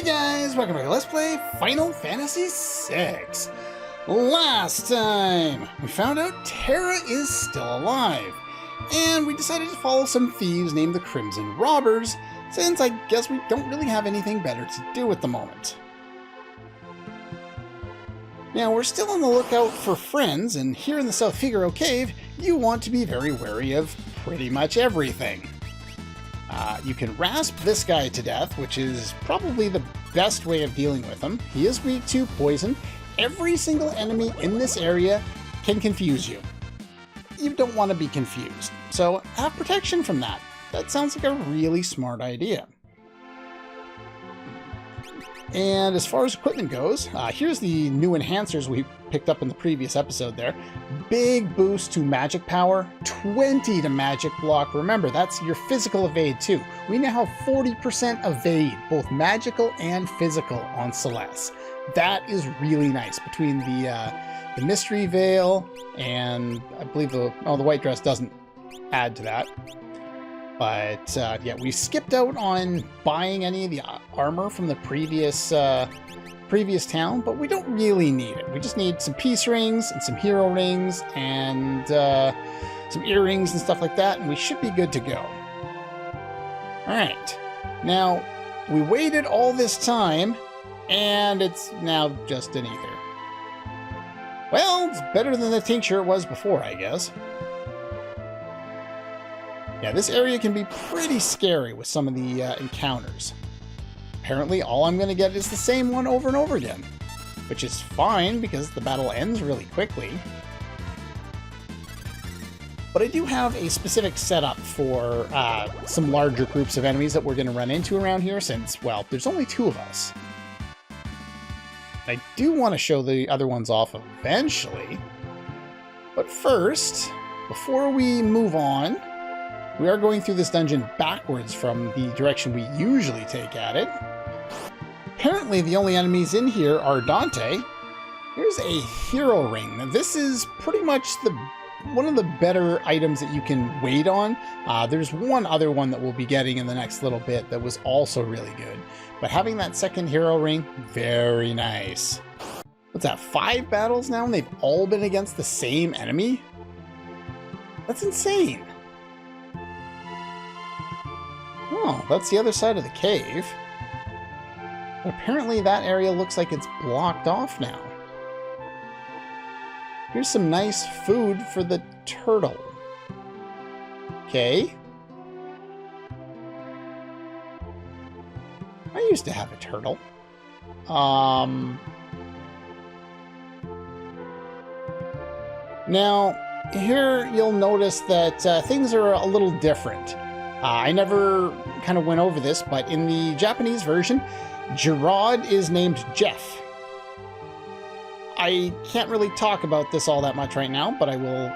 guys, welcome back to Let's Play Final Fantasy VI. Last time, we found out Terra is still alive, and we decided to follow some thieves named the Crimson Robbers, since I guess we don't really have anything better to do at the moment. Now, we're still on the lookout for friends, and here in the South Figaro Cave, you want to be very wary of pretty much everything. You can rasp this guy to death, which is probably the best way of dealing with him. He is weak to poison. Every single enemy in this area can confuse you. You don't want to be confused, so have protection from that. That sounds like a really smart idea. And as far as equipment goes, here's the new enhancers we picked up in the previous episode there. Big boost to magic power, 20 to magic block. Remember, that's your physical evade too. We now have 40% evade, both magical and physical on Celeste. That is really nice between the mystery veil and I believe the white dress doesn't add to that. But yeah, we skipped out on buying any of the armor from the previous town, but we don't really need it. We just need some peace rings and some hero rings and some earrings and stuff like that, and we should be good to go. Alright, now we waited all this time, and it's now just an ether. Well, it's better than the tincture it was before, I guess. Yeah, this area can be pretty scary with some of the encounters. Apparently, all I'm going to get is the same one over and over again, which is fine because the battle ends really quickly. But I do have a specific setup for some larger groups of enemies that we're going to run into around here since, well, there's only 2 of us. I do want to show the other ones off eventually. But first, before we move on, we are going through this dungeon backwards from the direction we usually take at it. Apparently the only enemies in here are Dante. Here's a hero ring. Now this is pretty much one of the better items that you can wait on. There's one other one that we'll be getting in the next little bit that was also really good. But having that second hero ring, very nice. What's that, 5 battles now and they've all been against the same enemy? That's insane. Oh, that's the other side of the cave. But apparently that area looks like it's blocked off now. Here's some nice food for the turtle. Okay. I used to have a turtle. Now, here you'll notice that things are a little different. I never kind of went over this, but in the Japanese version, Gerard is named Jeff. I can't really talk about this all that much right now, but I will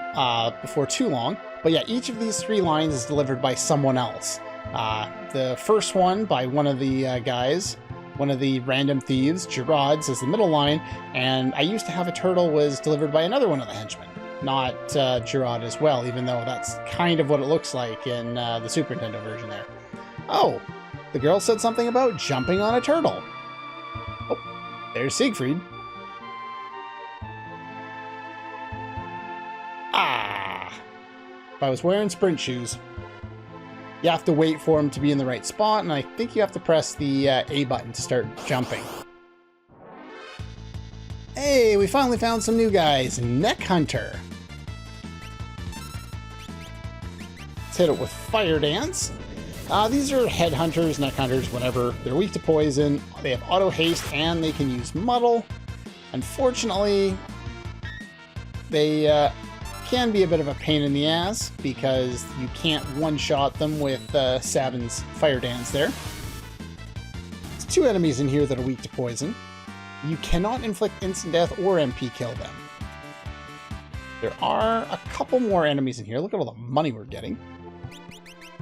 before too long. But yeah, each of these 3 lines is delivered by someone else. The first one by one of the guys, one of the random thieves, Gerard, is the middle line, and I used to have a turtle was delivered by another one of the henchmen. Not Gerard as well, even though that's kind of what it looks like in the Super Nintendo version there. Oh, the girl said something about jumping on a turtle. Oh, there's Siegfried. Ah! If I was wearing sprint shoes, you have to wait for him to be in the right spot, and I think you have to press the A button to start jumping. Hey, we finally found some new guys. Neck Hunter. Let's hit it with Fire Dance. These are headhunters, neck hunters, whatever. They're weak to poison. They have auto haste and they can use muddle. Unfortunately, they can be a bit of a pain in the ass because you can't one-shot them with Sabin's Fire Dance there. There's 2 enemies in here that are weak to poison. You cannot inflict instant death or MP kill them. There are a couple more enemies in here. Look at all the money we're getting.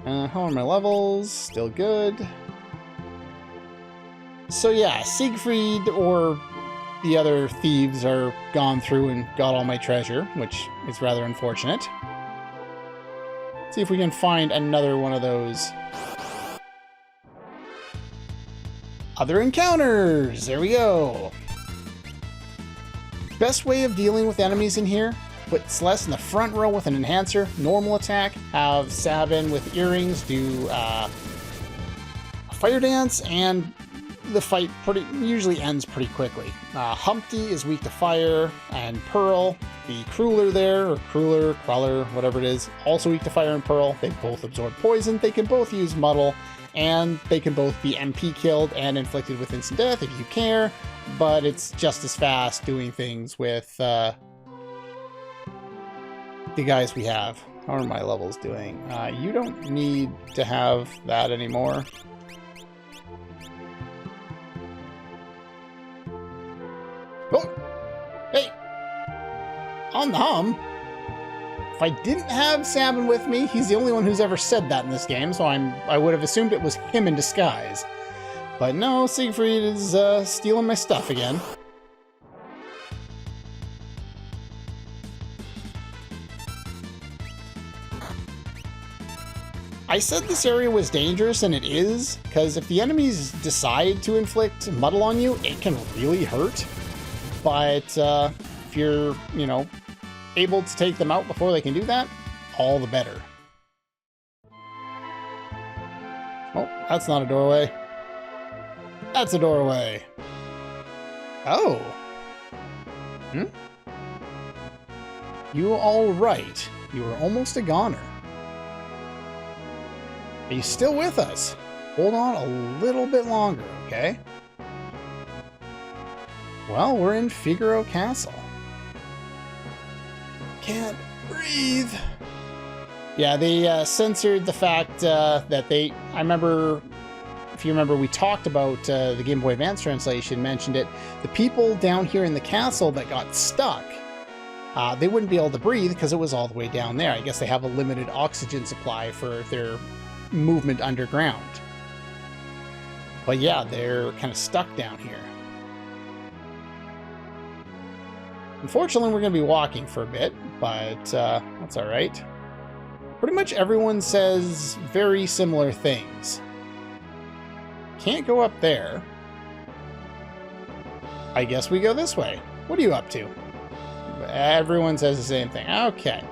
How are my levels? Still good. So yeah, Siegfried or the other thieves are gone through and got all my treasure, which is rather unfortunate. Let's see if we can find another one of those Other encounters! There we go! Best way of dealing with enemies in here, put Celeste in the front row with an enhancer, normal attack, have Sabin with earrings do a fire dance, and the fight usually ends pretty quickly. Humpty is weak to fire, and Pearl, the Cruller there, or Crawler, whatever it is, also weak to fire and Pearl. They both absorb poison, they can both use Muddle, and they can both be MP killed and inflicted with instant death if you care, but it's just as fast doing things with the guys we have. How are my levels doing? You don't need to have that anymore. Oh! Hey! On the hum! If I didn't have Sabin with me, he's the only one who's ever said that in this game, so I would have assumed it was him in disguise. But no, Siegfried is stealing my stuff again. I said this area was dangerous, and it is, because if the enemies decide to inflict Muddle on you, it can really hurt. But if you're, able to take them out before they can do that, all the better. Oh, that's not a doorway. That's a doorway. Oh. You all right? You were almost a goner. Are you still with us? Hold on a little bit longer, okay? Well, we're in Figaro Castle. Can't breathe. Yeah, they censored the fact that I remember, if you remember, we talked about the Game Boy Advance translation, mentioned it. The people down here in the castle that got stuck, they wouldn't be able to breathe because it was all the way down there. I guess they have a limited oxygen supply for their movement underground. But yeah, they're kind of stuck down here. Unfortunately, we're going to be walking for a bit, but that's all right. Pretty much everyone says very similar things. Can't go up there. I guess we go this way. What are you up to? Everyone says the same thing. Okay.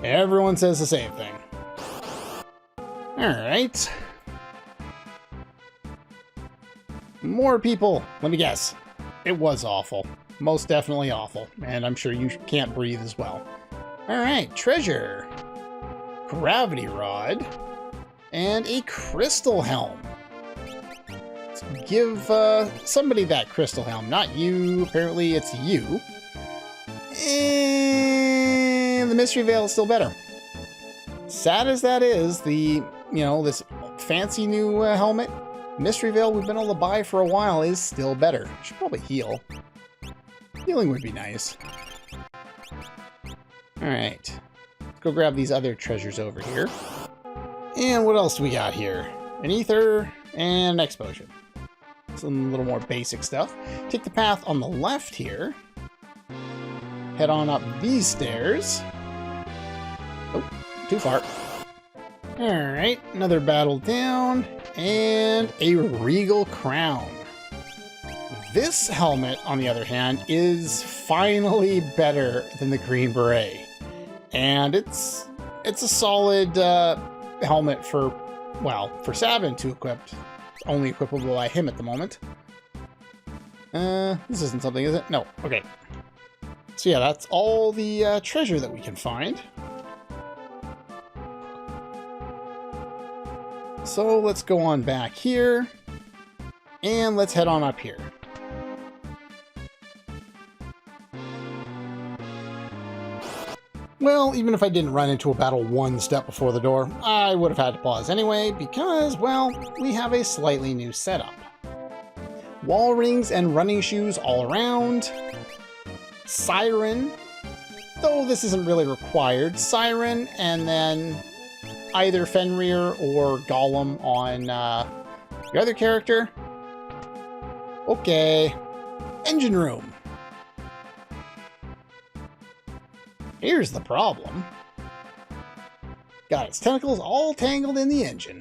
Everyone says the same thing. All right. More people. Let me guess. It was awful. Most definitely awful. And I'm sure you can't breathe as well. Alright, treasure. Gravity rod. And a crystal helm. Let's give somebody that crystal helm. Not you. Apparently it's you. And the mystery veil is still better. Sad as that is, this fancy new helmet, mystery veil we've been able to buy for a while is still better. Should probably heal. Healing would be nice. Alright. Let's go grab these other treasures over here. And what else do we got here? An ether and an exposure. Some little more basic stuff. Take the path on the left here. Head on up these stairs. Oh, too far. Alright, another battle down. And a regal crown. This helmet, on the other hand, is finally better than the Green Beret. And it's a solid helmet for Sabin to equip. It's only equipable by him at the moment. This isn't something, is it? No. Okay. So yeah, that's all the treasure that we can find. So let's go on back here. And let's head on up here. Well, even if I didn't run into a battle one step before the door, I would have had to pause anyway because, well, we have a slightly new setup. Wall rings and running shoes all around. Siren, though this isn't really required. Siren, and then either Fenrir or Gollum on your other character. Okay. Engine room. Here's the problem. Got its tentacles all tangled in the engine.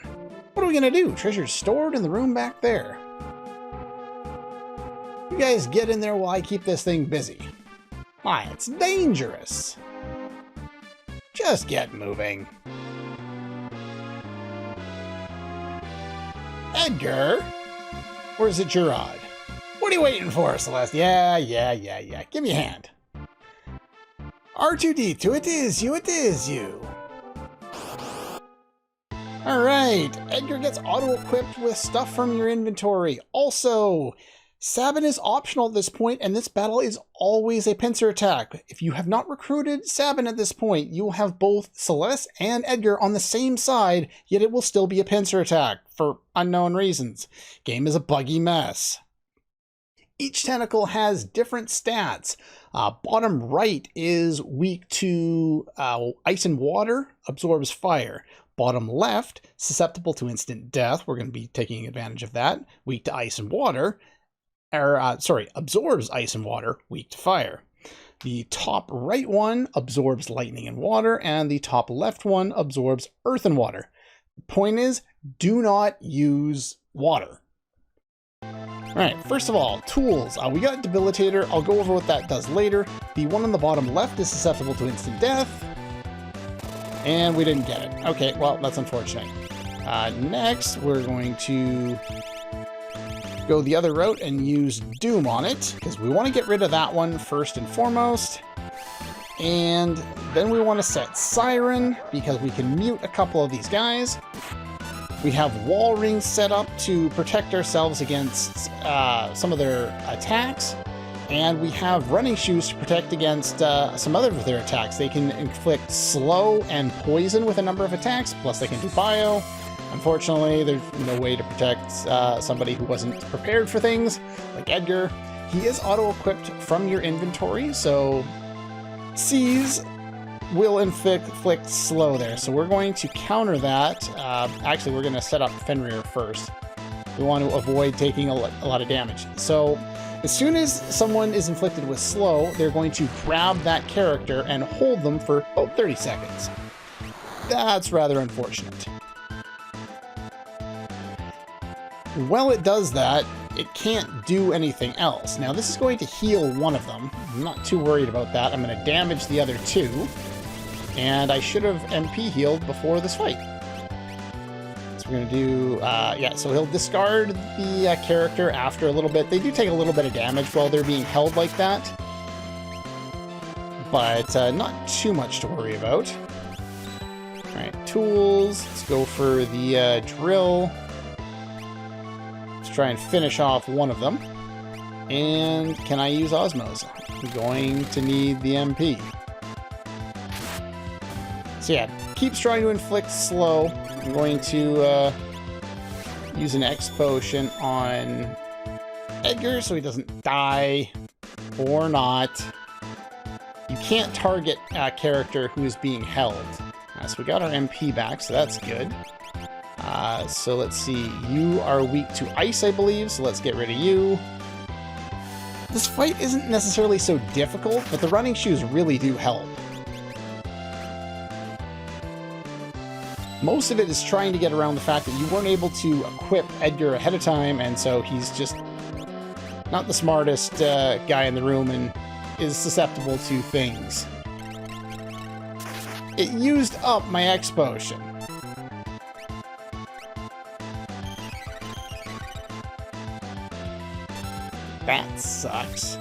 What are we gonna do? Treasure's stored in the room back there. You guys get in there while I keep this thing busy. Why, it's dangerous. Just get moving. Edgar? Or is it Gerard? What are you waiting for, Celeste? Yeah. Give me a hand. R2-D2, it is you. Alright, Edgar gets auto-equipped with stuff from your inventory. Also, Sabin is optional at this point, and this battle is always a pincer attack. If you have not recruited Sabin at this point, you will have both Celeste and Edgar on the same side, yet it will still be a pincer attack, for unknown reasons. Game is a buggy mess. Each tentacle has different stats. Bottom right is weak to ice and water, absorbs fire. Bottom left, susceptible to instant death. We're going to be taking advantage of that. Weak to ice and water. Absorbs ice and water, weak to fire. The top right one absorbs lightning and water, and the top left one absorbs earth and water. The point is, do not use water. Alright, first of all, tools. We got Debilitator. I'll go over what that does later. The one on the bottom left is susceptible to instant death. And we didn't get it. Okay, well, that's unfortunate. Next, we're going to go the other route and use Doom on it, because we want to get rid of that one first and foremost. And then we want to set Siren, because we can mute a couple of these guys. We have wall rings set up to protect ourselves against some of their attacks. And we have running shoes to protect against some other of their attacks. They can inflict slow and poison with a number of attacks, plus they can do bio. Unfortunately, there's no way to protect somebody who wasn't prepared for things, like Edgar. He is auto-equipped from your inventory, so C's will inflict slow there. So we're going to counter that. Actually, we're going to set up Fenrir first. We want to avoid taking a lot of damage. So as soon as someone is inflicted with slow, they're going to grab that character and hold them for about 30 seconds. That's rather unfortunate. While it does that, it can't do anything else. Now, this is going to heal one of them. I'm not too worried about that. I'm going to damage the other two. And I should have MP healed before this fight. So we're going to do, so he'll discard the character after a little bit. They do take a little bit of damage while they're being held like that. But not too much to worry about. Alright, tools. Let's go for the drill. Let's try and finish off one of them. And can I use Osmos? I'm going to need the MP. So yeah, keeps trying to inflict slow. I'm going to use an X potion on Edgar so he doesn't die or not. You can't target a character who is being held. So we got our MP back, so that's good. So let's see, you are weak to ice, I believe, so let's get rid of you. This fight isn't necessarily so difficult, but the running shoes really do help. Most of it is trying to get around the fact that you weren't able to equip Edgar ahead of time, and so he's just not the smartest guy in the room and is susceptible to things. It used up my X potion. That sucks.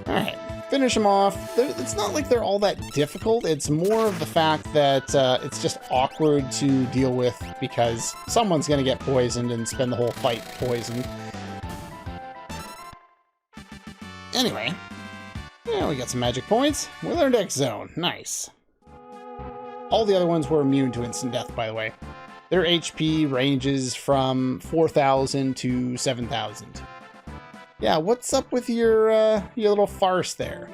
Alright. Finish them off. It's not like they're all that difficult. It's more of the fact that it's just awkward to deal with because someone's going to get poisoned and spend the whole fight poisoned. Anyway, yeah, we got some magic points. We learned X Zone. Nice. All the other ones were immune to instant death, by the way. Their HP ranges from 4,000 to 7,000. Yeah, what's up with your little farce there?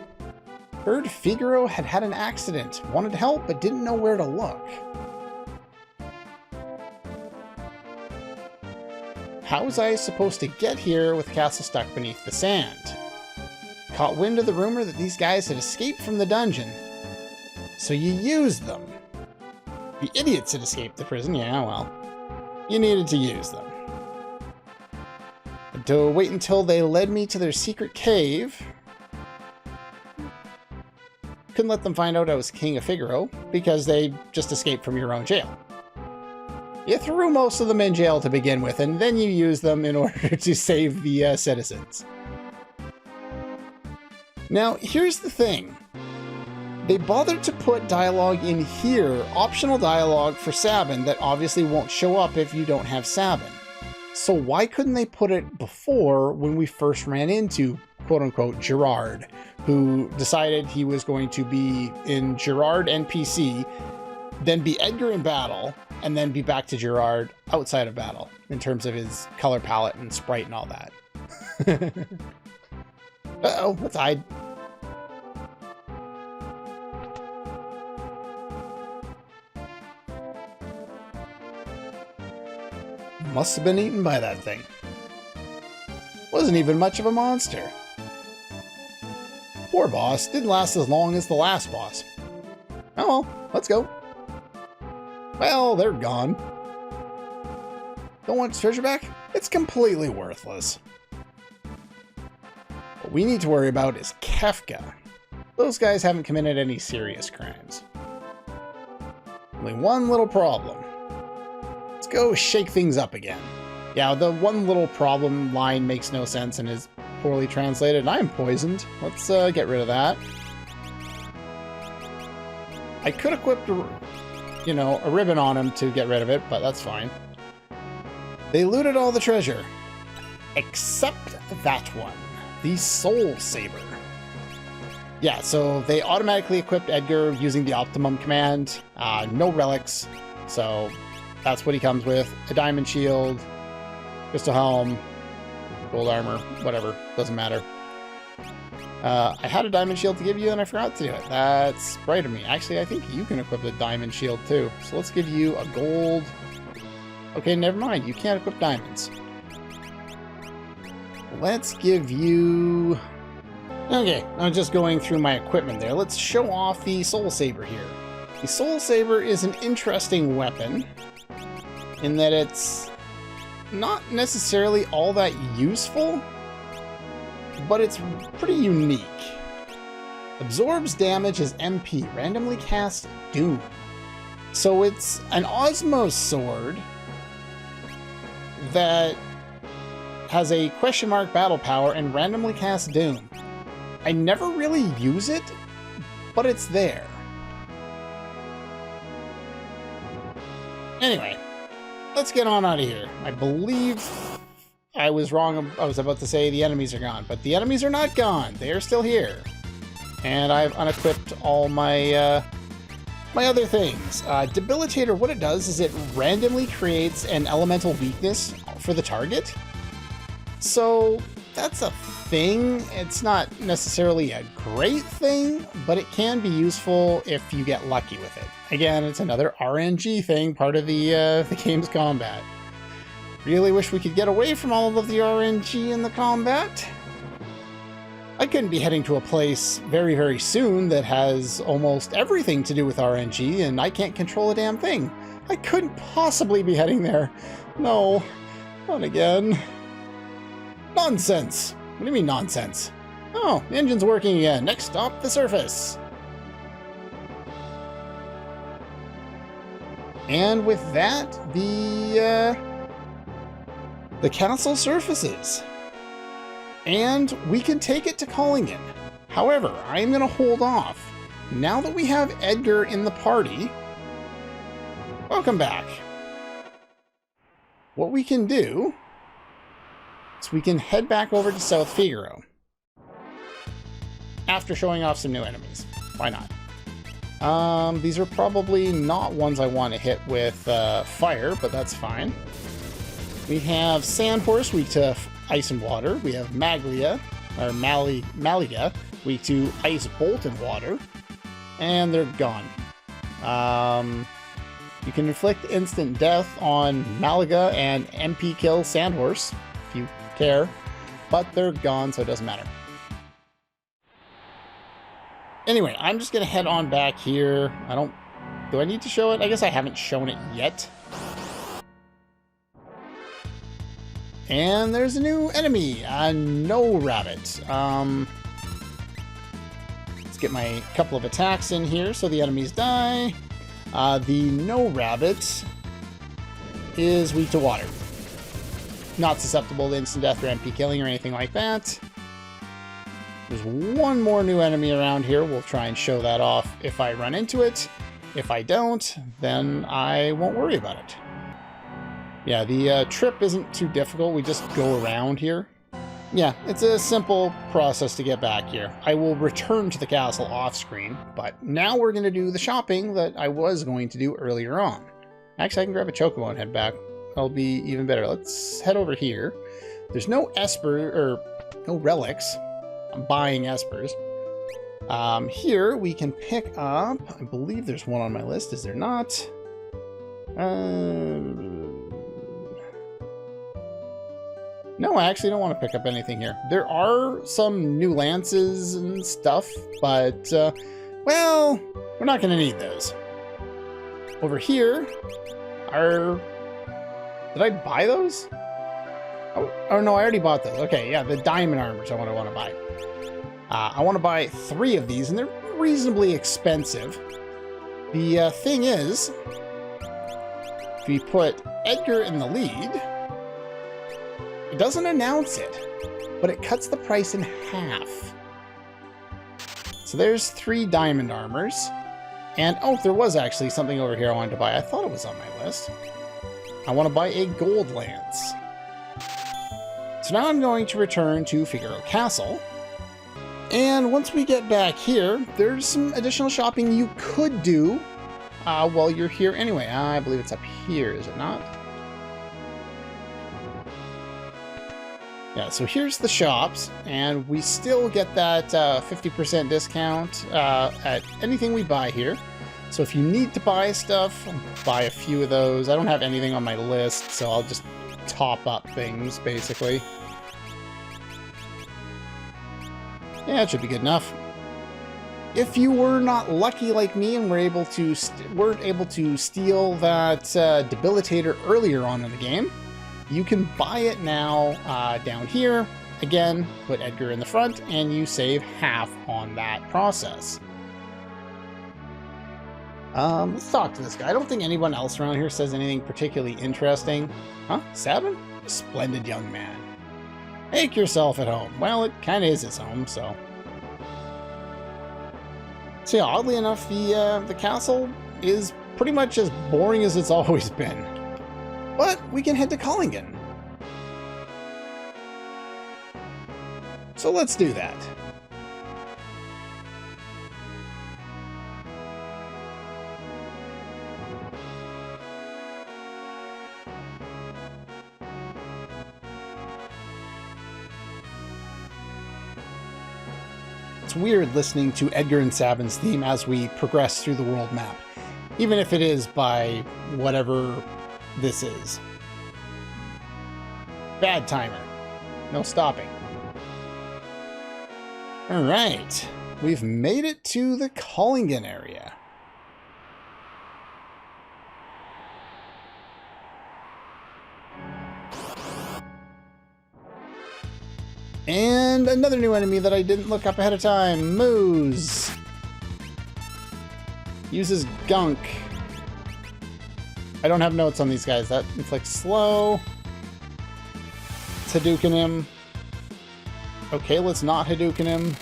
Heard Figaro had had an accident, wanted help, but didn't know where to look. How was I supposed to get here with the castle stuck beneath the sand? caught wind of the rumor that these guys had escaped from the dungeon. So you used them. The idiots had escaped the prison, yeah, well, you needed to use them. Had to wait until they led me to their secret cave. Couldn't let them find out I was King of Figaro, because they just escaped from your own jail. You threw most of them in jail to begin with, and then you used them in order to save the citizens. Now, here's the thing. They bothered to put dialogue in here, optional dialogue for Sabin, that obviously won't show up if you don't have Sabin. So why couldn't they put it before when we first ran into, quote-unquote, Gerard, who decided he was going to be in Gerard NPC, then be Edgar in battle, and then be back to Gerard outside of battle, in terms of his color palette and sprite and all that. Uh-oh, let's hide. Must have been eaten by that thing. Wasn't even much of a monster. Poor boss, didn't last as long as the last boss. Oh well, let's go. Well, they're gone. Don't want treasure back? It's completely worthless. What we need to worry about is Kefka. Those guys haven't committed any serious crimes. Only one little problem. Let's go shake things up again. Yeah, the one little problem line makes no sense and is poorly translated. I'm poisoned. Let's get rid of that. I could equip, you know, a ribbon on him to get rid of it, but that's fine. They looted all the treasure. Except that one. The Soul Saber. Yeah, so they automatically equipped Edgar using the Optimum command. No relics, so that's what he comes with. A diamond shield, crystal helm, gold armor, whatever, doesn't matter. I had a diamond shield to give you and I forgot to do it. That's right of me. Actually, I think you can equip the diamond shield too. So let's give you a gold. Okay, never mind. You can't equip diamonds. Let's give you... Okay, I'm just going through my equipment there. Let's show off the Soul Saber here. The Soul Saber is an interesting weapon in that it's not necessarily all that useful, but it's pretty unique. Absorbs damage as MP, randomly cast Doom. So it's an Osmos sword that has a question mark battle power and randomly cast Doom. I never really use it, but it's there. Anyway, let's get on out of here. I believe I was wrong. I was about to say the enemies are gone, but the enemies are not gone. They are still here. And I've unequipped all my my other things. Debilitator, what it does is it randomly creates an elemental weakness for the target. So that's a thing. It's not necessarily a great thing, but it can be useful if you get lucky with it. Again, it's another RNG thing, part of the game's combat. Really wish we could get away from all of the RNG in the combat. I couldn't be heading to a place very, very soon that has almost everything to do with RNG, and I can't control a damn thing. I couldn't possibly be heading there. No, not again. Nonsense. What do you mean nonsense? Oh, the engine's working again. Next stop, the surface. And with that, the castle surfaces. And we can take it to Collingen. However, I am going to hold off. Now that we have Edgar in the party, welcome back. What we can do is we can head back over to South Figaro. After showing off some new enemies. Why not? These are probably not ones I want to hit with fire, but that's fine. We have Sandhorse, weak to ice and water. We have Maglia, or Maliga, weak to ice, bolt, and water. And they're gone. You can inflict instant death on Maliga and MP kill Sandhorse, if you care. But they're gone, so it doesn't matter. Anyway, I'm just going to head on back here. Do I need to show it? I guess I haven't shown it yet. And there's a new enemy, a no rabbit. Let's get my couple of attacks in here so the enemies die. The no rabbit is weak to water. Not susceptible to instant death or MP killing or anything like that. There's one more new enemy around here. We'll try and show that off if I run into it. If I don't, then I won't worry about it. Yeah, the trip isn't too difficult. We just go around here. Yeah, it's a simple process to get back here. I will return to the castle off screen, but now we're going to do the shopping that I was going to do earlier on. Actually, I can grab a chocobo and head back. That'll be even better. Let's head over here. There's no Esper, or no relics. I'm buying Espers. Here we can pick up, I believe there's one on my list, is there not? No, I actually don't want to pick up anything here. There are some new lances and stuff, but, well, we're not going to need those. Over here are... Did I buy those? Oh, no, I already bought those. Okay, yeah, the diamond armors I want to buy. I want to buy 3 of these, and they're reasonably expensive. The thing is, if you put Edgar in the lead... It doesn't announce it, but it cuts the price in half. So there's 3 diamond armors. And, oh, there was actually something over here I wanted to buy. I thought it was on my list. I want to buy a gold lance. So now I'm going to return to Figaro Castle. And once we get back here, there's some additional shopping you could do while you're here anyway. I believe it's up here, is it not? Yeah, so here's the shops, and we still get that 50% discount at anything we buy here. So if you need to buy stuff, buy a few of those. I don't have anything on my list, so I'll just top up things, basically. Yeah, it should be good enough. If you were not lucky like me and weren't able to steal that debilitator earlier on in the game, you can buy it now down here. Again, put Edgar in the front, and you save half on that process. Let's talk to this guy. I don't think anyone else around here says anything particularly interesting. Huh? Sabin? Splendid young man. Make yourself at home. Well, it kind of is his home, so... So yeah, oddly enough, the castle is pretty much as boring as it's always been. But we can head to Collingen. So let's do that. It's weird listening to Edgar and Sabin's theme as we progress through the world map, even if it is by whatever this is. Bad timer. No stopping. Alright, we've made it to the Collingen area. And another new enemy that I didn't look up ahead of time, Moose. Uses gunk. I don't have notes on these guys. That inflicts slow. Let's Hadouken him. Okay, let's not Hadouken him.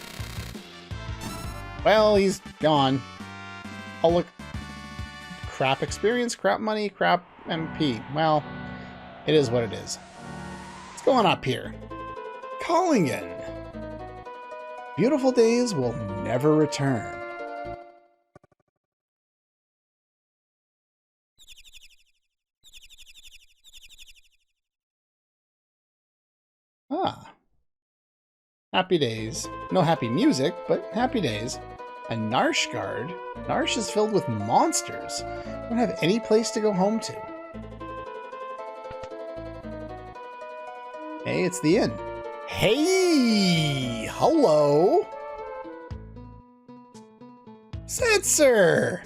Well, he's gone. Oh, look. Crap experience, crap money, crap MP. Well, it is what it is. What's going up here? Collingen. Beautiful days will never return. Ah. Happy days. No happy music, but happy days. A Narsh guard? Narsh is filled with monsters. Don't have any place to go home to. Hey, it's the inn. Hey! Hello! Setzer!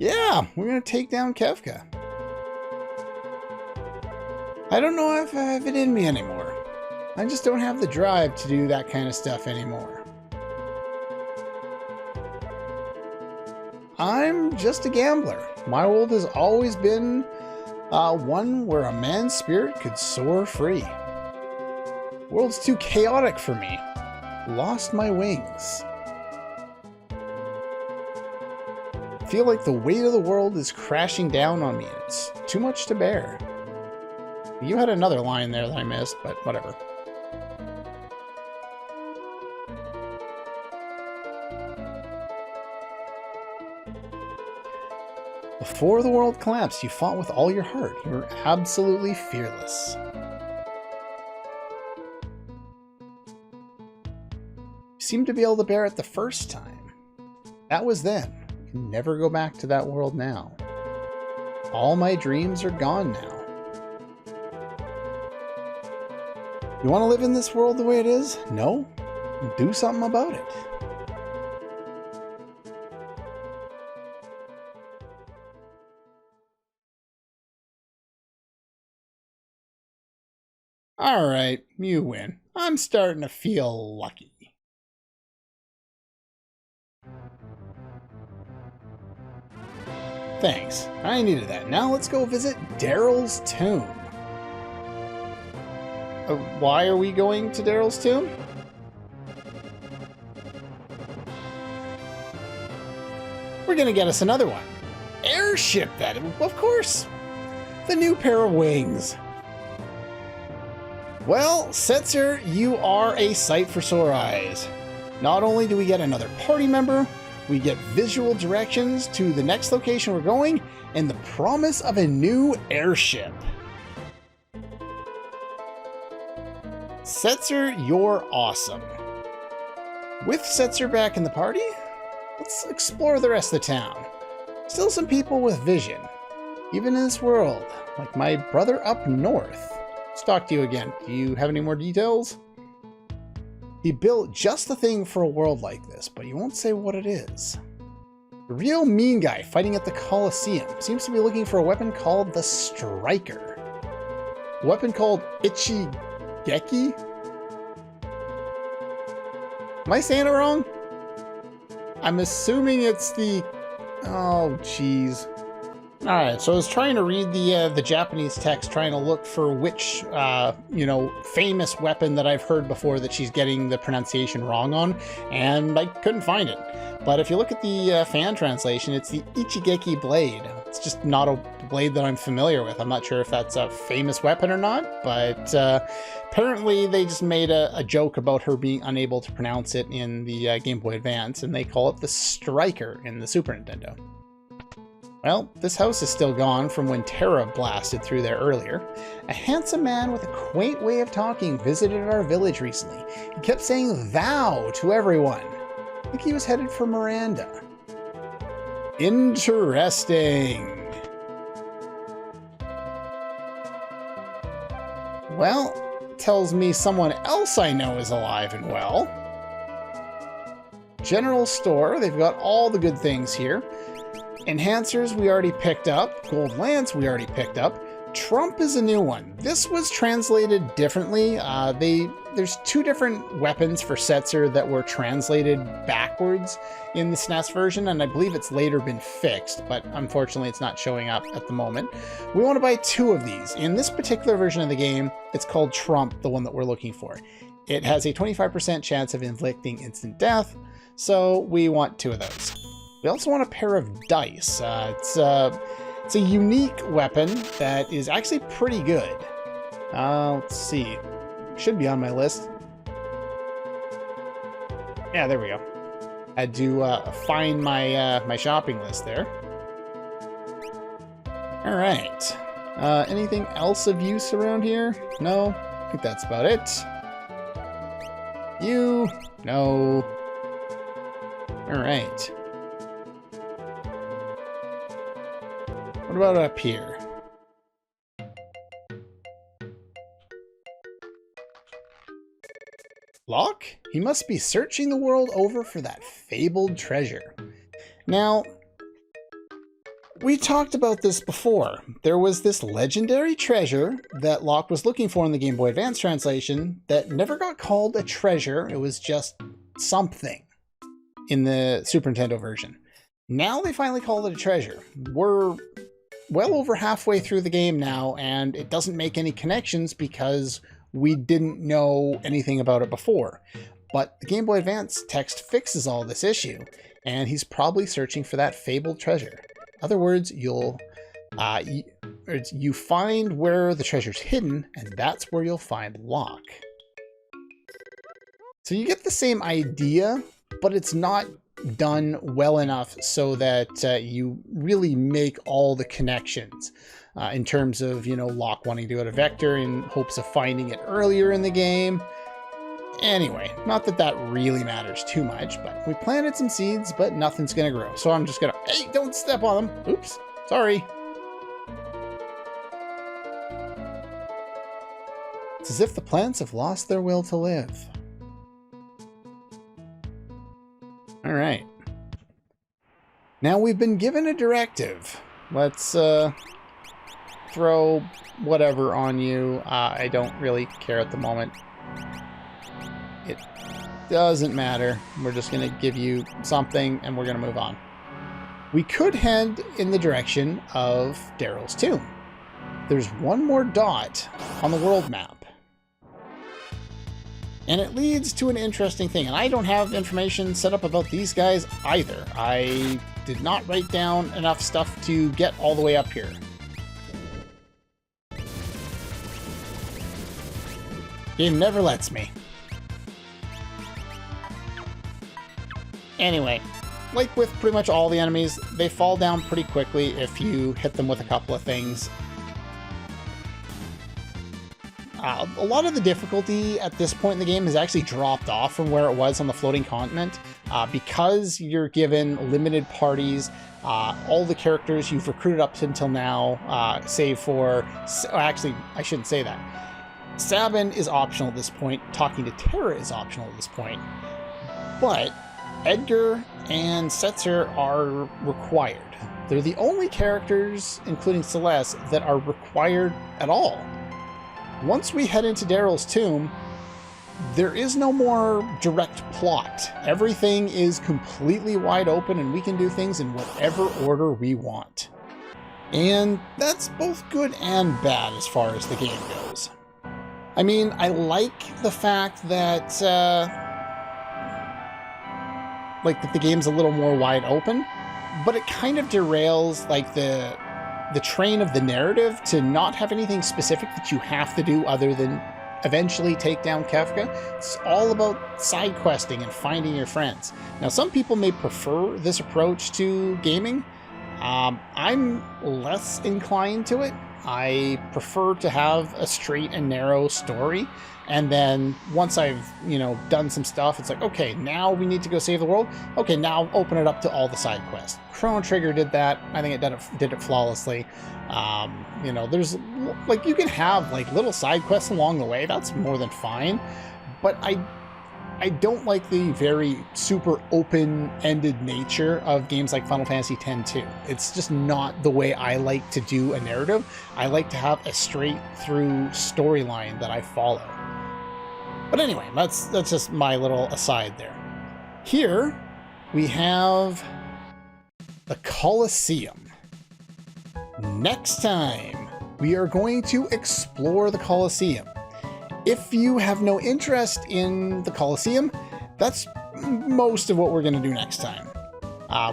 Yeah, we're gonna take down Kefka. I don't know if I have it in me anymore. I just don't have the drive to do that kind of stuff anymore. I'm just a gambler. My world has always been one where a man's spirit could soar free. The world's too chaotic for me. Lost my wings. Feel like the weight of the world is crashing down on me and it's too much to bear. You had another line there that I missed, but whatever. Before the world collapsed, you fought with all your heart. You were absolutely fearless. You seemed to be able to bear it the first time. That was then. You can never go back to that world now. All my dreams are gone now. You want to live in this world the way it is? No? Do something about it. Alright, you win. I'm starting to feel lucky. Thanks, I needed that. Now let's go visit Daryl's tomb. Why are we going to Daryl's tomb? We're gonna get us another one. Airship, that, of course. The new pair of wings. Well, Setzer, you are a sight for sore eyes. Not only do we get another party member, we get visual directions to the next location we're going, and the promise of a new airship. Setzer, you're awesome. With Setzer back in the party, let's explore the rest of the town. Still some people with vision, even in this world, like my brother up north. Let's talk to you again. Do you have any more details? He built just the thing for a world like this, but you won't say what it is. The real mean guy fighting at the Colosseum seems to be looking for a weapon called the Striker. A weapon called Ichigeki? Am I saying it wrong? I'm assuming it's the... Oh, jeez. Alright, so I was trying to read the Japanese text, trying to look for which, famous weapon that I've heard before that she's getting the pronunciation wrong on, and I couldn't find it. But if you look at the fan translation, it's the Ichigeki blade. It's just not a blade that I'm familiar with. I'm not sure if that's a famous weapon or not, but apparently they just made a joke about her being unable to pronounce it in the Game Boy Advance, and they call it the Striker in the Super Nintendo. Well, this house is still gone from when Terra blasted through there earlier. A handsome man with a quaint way of talking visited our village recently. He kept saying thou to everyone. I think he was headed for Miranda. Interesting. Well, tells me someone else I know is alive and well. General store, they've got all the good things here. Enhancers we already picked up. Gold Lance we already picked up. Trump is a new one. This was translated differently. There's two different weapons for Setzer that were translated backwards in the SNES version, and I believe it's later been fixed, but unfortunately it's not showing up at the moment. We want to buy two of these. In this particular version of the game, it's called Trump, the one that we're looking for. It has a 25% chance of inflicting instant death, so we want two of those. We also want a pair of dice. It's a unique weapon that is actually pretty good. Let's see. Should be on my list. Yeah, there we go. Had to find my my shopping list there. All right. Anything else of use around here? No, I think that's about it. You? No. All right. What about up here? Locke? He must be searching the world over for that fabled treasure. Now, we talked about this before. There was this legendary treasure that Locke was looking for in the Game Boy Advance translation that never got called a treasure. It was just something in the Super Nintendo version. Now they finally call it a treasure. We're well over halfway through the game now, and it doesn't make any connections because we didn't know anything about it before. But the Game Boy Advance text fixes all this issue, and he's probably searching for that fabled treasure. In other words, you find where the treasure's hidden, and that's where you'll find Locke. So you get the same idea, but it's not done well enough so that you really make all the connections in terms of, you know, Locke wanting to go to Vector in hopes of finding it earlier in the game. Anyway, not that that really matters too much, but we planted some seeds, but nothing's gonna grow. So I'm just gonna, hey, don't step on them. Oops, sorry. It's as if the plants have lost their will to live. All right. Now we've been given a directive. Let's throw whatever on you. I don't really care at the moment. It doesn't matter. We're just going to give you something and we're going to move on. We could head in the direction of Daryl's tomb. There's one more dot on the world map. And it leads to an interesting thing. And I don't have information set up about these guys either. I did not write down enough stuff to get all the way up here. Game never lets me. Anyway, like with pretty much all the enemies, they fall down pretty quickly if you hit them with a couple of things. A lot of the difficulty at this point in the game has actually dropped off from where it was on the floating continent because you're given limited parties. All the characters you've recruited up until now, save for... Actually, I shouldn't say that. Sabin is optional at this point. Talking to Terra is optional at this point. But Edgar and Setzer are required. They're the only characters, including Celeste, that are required at all. Once we head into Daryl's tomb, there is no more direct plot. Everything is completely wide open and we can do things in whatever order we want. And that's both good and bad as far as the game goes. I mean, I like the fact that, that the game's a little more wide open, but it kind of derails, like, the train of the narrative to not have anything specific that you have to do other than eventually take down Kefka. It's all about side questing and finding your friends. Now, some people may prefer this approach to gaming. I'm less inclined to it. I prefer to have a straight and narrow story. And then once I've, done some stuff, it's like, okay, now we need to go save the world. Okay, now open it up to all the side quests. Chrono Trigger did that. I think it did it flawlessly. There's you can have little side quests along the way. That's more than fine. But I don't like the very super open-ended nature of games like Final Fantasy X-2. It's just not the way I like to do a narrative. I like to have a straight-through storyline that I follow. But anyway, that's just my little aside there. Here, we have the Colosseum. Next time, we are going to explore the Colosseum. If you have no interest in the Colosseum, that's most of what we're going to do next time.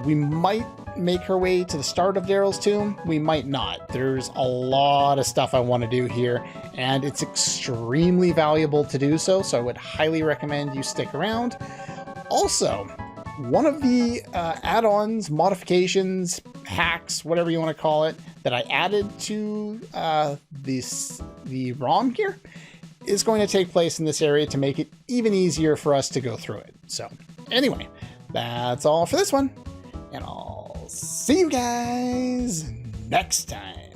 We might make our way to the start of Daryl's tomb. We might not. There's a lot of stuff I want to do here, and it's extremely valuable to do so, so I would highly recommend you stick around. Also, one of the add-ons, modifications, hacks, whatever you want to call it, that I added to the ROM here is going to take place in this area to make it even easier for us to go through it. So anyway, that's all for this one, and I'll see you guys next time.